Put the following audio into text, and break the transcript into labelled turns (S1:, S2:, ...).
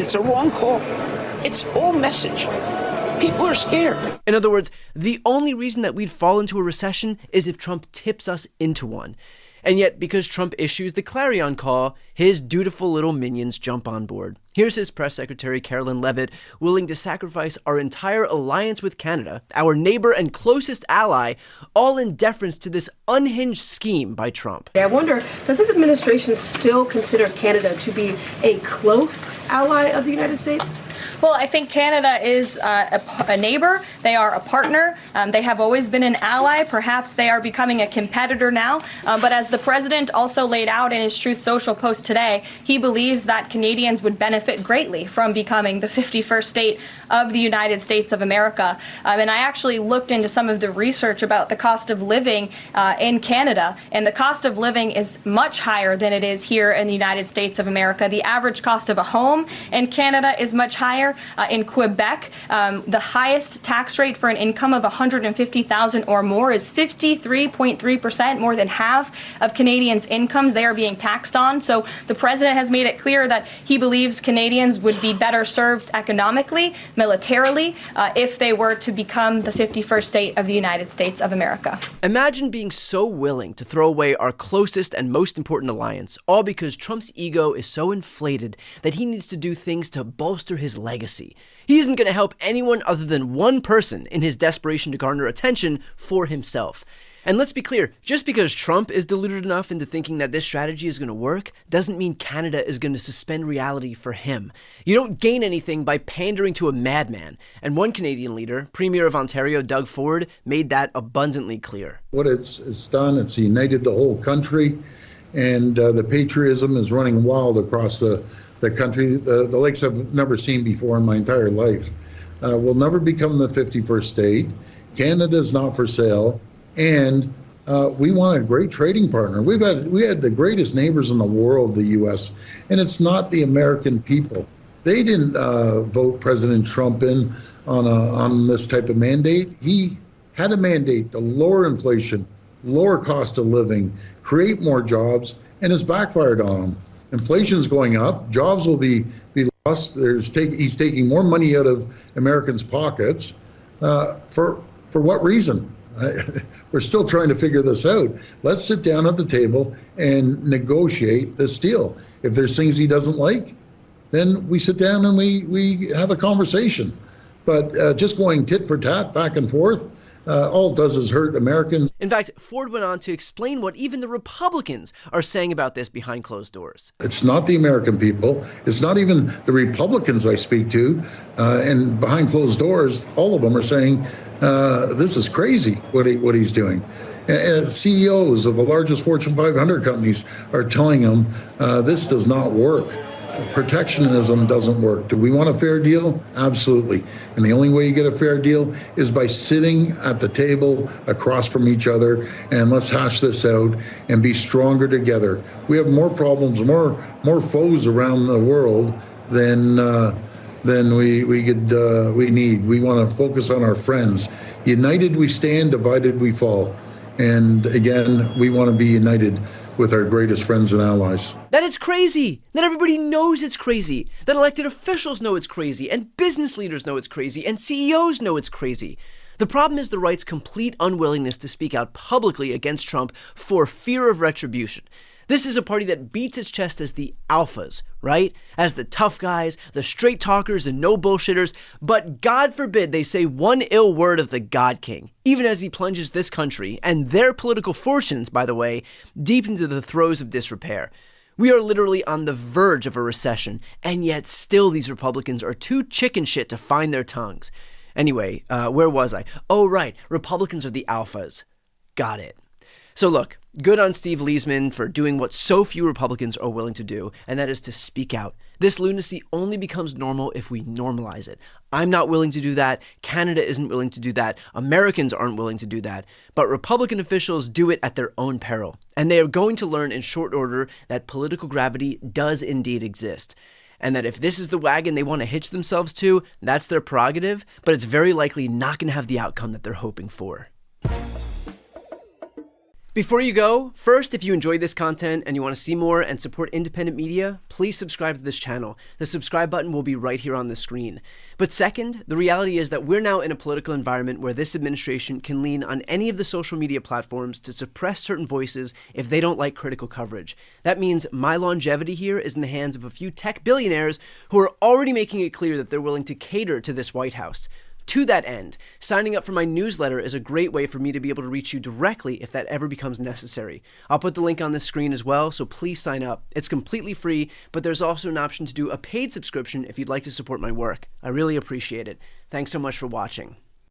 S1: It's a wrong call. It's all message. People are scared.
S2: In other words, the only reason that we'd fall into a recession is if Trump tips us into one. And yet, because Trump issues the clarion call, his dutiful little minions jump on board. Here's his press secretary, Carolyn Leavitt, willing to sacrifice our entire alliance with Canada, our neighbor and closest ally, all in deference to this unhinged scheme by Trump.
S3: I wonder, does this administration still consider Canada to be a close ally of the United States?
S4: Well, I think Canada is a neighbor. They are a partner. They have always been an ally. Perhaps they are becoming a competitor now. But as the president also laid out in his Truth Social post today, he believes that Canadians would benefit greatly from becoming the 51st state of the United States of America. And I actually looked into some of the research about the cost of living in Canada. And the cost of living is much higher than it is here in the United States of America. The average cost of a home in Canada is much higher. In Quebec, the highest tax rate for an income of $150,000 or more is 53.3%, more than half of Canadians' incomes they are being taxed on. So the president has made it clear that he believes Canadians would be better served economically, militarily, if they were to become the 51st state of the United States of America.
S2: Imagine being so willing to throw away our closest and most important alliance, all because Trump's ego is so inflated that he needs to do things to bolster his legacy. He isn't going to help anyone other than one person in his desperation to garner attention for himself. And let's be clear, just because Trump is deluded enough into thinking that this strategy is going to work doesn't mean Canada is going to suspend reality for him. You don't gain anything by pandering to a madman. And one Canadian leader, Premier of Ontario Doug Ford, made that abundantly clear.
S5: What it's done, it's united the whole country, and the patriotism is running wild across the country. The likes I've never seen before in my entire life. We'll never become the 51st state. Canada is not for sale. And we want a great trading partner. We had the greatest neighbors in the world, the U.S., and it's not the American people. They didn't vote President Trump in on this type of mandate. He had a mandate to lower inflation, lower cost of living, create more jobs, and it's backfired on him. Inflation's going up. Jobs will be lost. He's taking more money out of Americans' pockets. For what reason? We're still trying to figure this out. Let's sit down at the table and negotiate this deal. If there's things he doesn't like, then we sit down and we have a conversation. But just going tit for tat, back and forth, all it does is hurt Americans.
S2: In fact, Ford went on to explain what even the Republicans are saying about this behind closed doors.
S5: It's not the American people. It's not even the Republicans I speak to. And behind closed doors, all of them are saying, this is crazy what he's doing. And CEOs of the largest Fortune 500 companies are telling him this does not work. Protectionism doesn't work. Do we want a fair deal? Absolutely. And the only way you get a fair deal is by sitting at the table across from each other, and let's hash this out and be stronger together. We have more problems, more foes around the world than we need. We want to focus on our friends. United we stand, divided we fall. And again, we want to be united with our greatest friends and allies.
S2: That it's crazy, that everybody knows it's crazy, that elected officials know it's crazy, and business leaders know it's crazy, and CEOs know it's crazy. The problem is the right's complete unwillingness to speak out publicly against Trump for fear of retribution. This is a party that beats its chest as the alphas, right? As the tough guys, the straight talkers, and no bullshitters. But God forbid they say one ill word of the God King, even as he plunges this country, and their political fortunes, by the way, deep into the throes of disrepair. We are literally on the verge of a recession, and yet still these Republicans are too chicken shit to find their tongues. Anyway, where was I? Oh, right. Republicans are the alphas. Got it. So look, good on Steve Leisman for doing what so few Republicans are willing to do, and that is to speak out. This lunacy only becomes normal if we normalize it. I'm not willing to do that. Canada isn't willing to do that. Americans aren't willing to do that. But Republican officials do it at their own peril. And they are going to learn in short order that political gravity does indeed exist. And that if this is the wagon they want to hitch themselves to, that's their prerogative, but it's very likely not going to have the outcome that they're hoping for. Before you go, first, if you enjoyed this content and you want to see more and support independent media, please subscribe to this channel. The subscribe button will be right here on the screen. But second, the reality is that we're now in a political environment where this administration can lean on any of the social media platforms to suppress certain voices if they don't like critical coverage. That means my longevity here is in the hands of a few tech billionaires who are already making it clear that they're willing to cater to this White House. To that end, signing up for my newsletter is a great way for me to be able to reach you directly if that ever becomes necessary. I'll put the link on the screen as well, so please sign up. It's completely free, but there's also an option to do a paid subscription if you'd like to support my work. I really appreciate it. Thanks so much for watching.